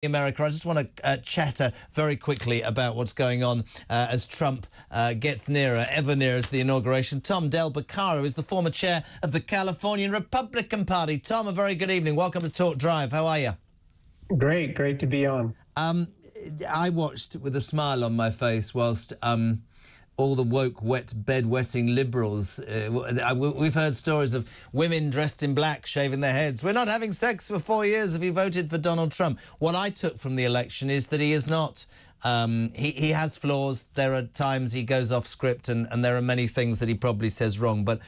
America. I just want to chatter very quickly about what's going on as Trump gets nearer, ever nearer to the inauguration. Tom Beccaro is the former chair of the Californian Republican Party. Tom, a very good evening. Welcome to Talk Drive. How are you? Great to be on. I watched with a smile on my face whilst all the woke, bed-wetting liberals. We've heard stories of women dressed in black shaving their heads. We're not having sex for 4 years. Have you voted for Donald Trump? What I took from the election is that he is not. He has flaws. There are times he goes off script, and there are many things that he probably says wrong. But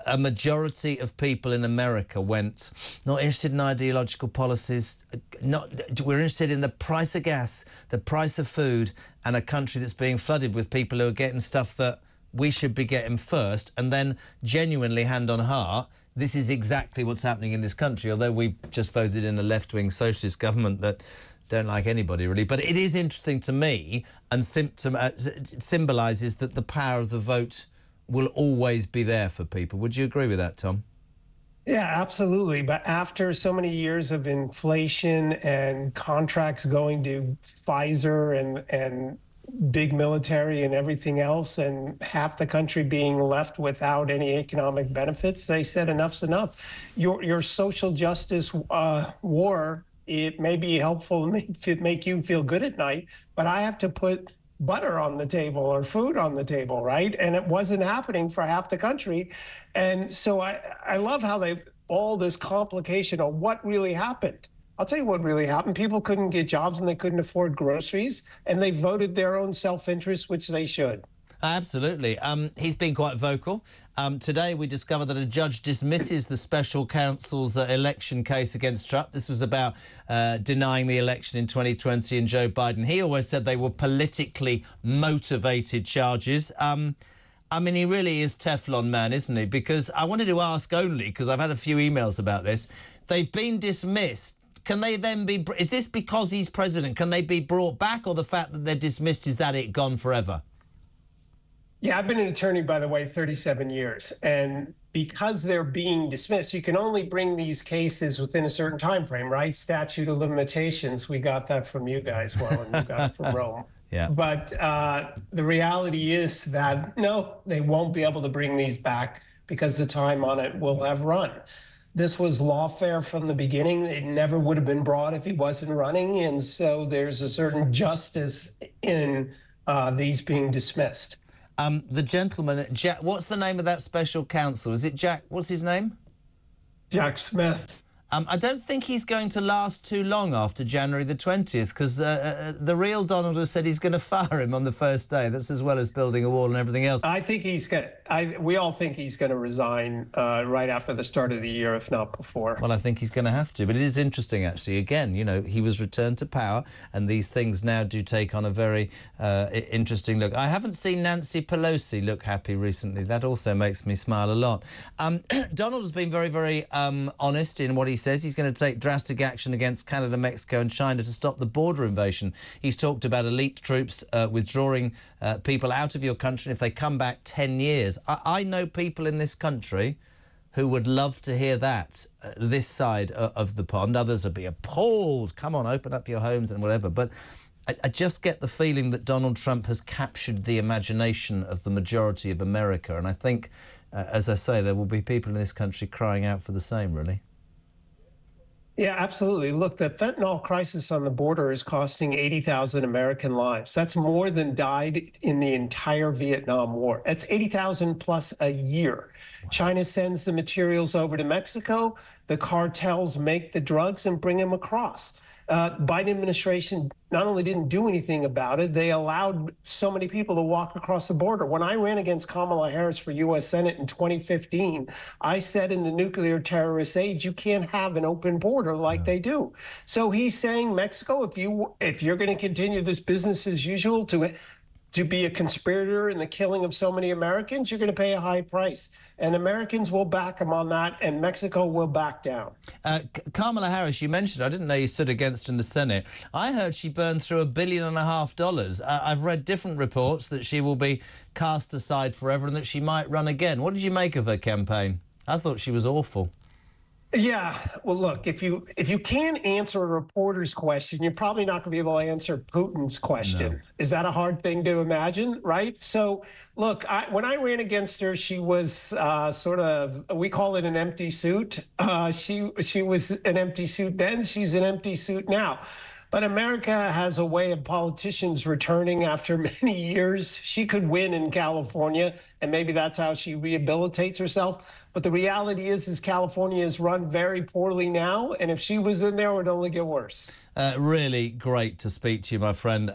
a majority of people in America went, not interested in ideological policies, we're interested in the price of gas, the price of food, and a country that's being flooded with people who are getting stuff that we should be getting first. And then, genuinely, hand on heart, this is exactly what's happening in this country, although we just voted in a left-wing socialist government that don't like anybody, really. But it is interesting to me, and symbolises that the power of the vote will always be there for people. Would you agree with that, Tom? Yeah, absolutely. But after so many years of inflation and contracts going to Pfizer and big military and everything else, and half the country being left without any economic benefits, they said enough's enough. Your social justice war, it may be helpful and make you feel good at night, but I have to put butter on the table or food on the table, right? And it wasn't happening for half the country. And so I love how all this complication of what really happened. I'll tell you what really happened. People couldn't get jobs and they couldn't afford groceries, and they voted their own self-interest, which they should. Absolutely. He's been quite vocal. Today we discovered that a judge dismisses the special counsel's election case against Trump. This was about denying the election in 2020 and Joe Biden. He always said they were politically motivated charges. I mean, he really is Teflon man, isn't he? Because I wanted to ask only, because I've had a few emails about this, they've been dismissed. Can they then be... Is this because he's president? Can they be brought back, or the fact that they're dismissed, is that it gone forever? Yeah, I've been an attorney, by the way, 37 years. And because they're being dismissed, you can only bring these cases within a certain time frame, right? Statute of limitations. We got that from you guys, well, and you got it from Rome. Yeah. But the reality is that, no, they won't be able to bring these back because the time on it will have run. This was lawfare from the beginning. It never would have been brought if he wasn't running. And so there's a certain justice in these being dismissed. The gentleman, Jack, what's the name of that special counsel? Is it Jack? What's his name? Jack Smith. I don't think he's going to last too long after January the 20th, because the real Donald has said he's going to fire him on the first day. That's as well as building a wall and everything else. I think he's going to... we all think he's going to resign right after the start of the year, if not before. Well, I think he's going to have to. But it is interesting, actually. Again, you know, he was returned to power, and these things now do take on a very interesting look. I haven't seen Nancy Pelosi look happy recently. That also makes me smile a lot. Donald has been very, very honest in what he says. He's going to take drastic action against Canada, Mexico and China to stop the border invasion. He's talked about elite troops withdrawing people out of your country, and if they come back 10 years. I know people in this country who would love to hear that, this side of the pond. Others would be appalled. Come on, open up your homes and whatever. But I just get the feeling that Donald Trump has captured the imagination of the majority of America. And I think, as I say, there will be people in this country crying out for the same, really. Yeah, absolutely. Look, the fentanyl crisis on the border is costing 80,000 American lives. That's more than died in the entire Vietnam War. That's 80,000 plus a year. Wow. China sends the materials over to Mexico. The cartels make the drugs and bring them across. Biden administration not only didn't do anything about it, they allowed so many people to walk across the border. When I ran against Kamala Harris for U.S. Senate in 2015, I said in the nuclear terrorist age, you can't have an open border like they do. So he's saying, Mexico, if you're going to continue this business as usual to be a conspirator in the killing of so many Americans, you're going to pay a high price. And Americans will back him on that, and Mexico will back down. Kamala Harris, you mentioned, I didn't know you stood against her in the Senate. I heard she burned through $1.5 billion. I've read different reports that she will be cast aside forever and that she might run again. What did you make of her campaign? I thought she was awful. Yeah, well, look, if you can't answer a reporter's question, you're probably not going to be able to answer Putin's No. question. Is that a hard thing to imagine, right? So, look, when I ran against her, she was sort of, we call it an empty suit. She was an empty suit then. She's an empty suit now. But America has a way of politicians returning after many years. She could win in California, and maybe that's how she rehabilitates herself. But the reality is California is run very poorly now, and if she was in there, it would only get worse. Really great to speak to you, my friend.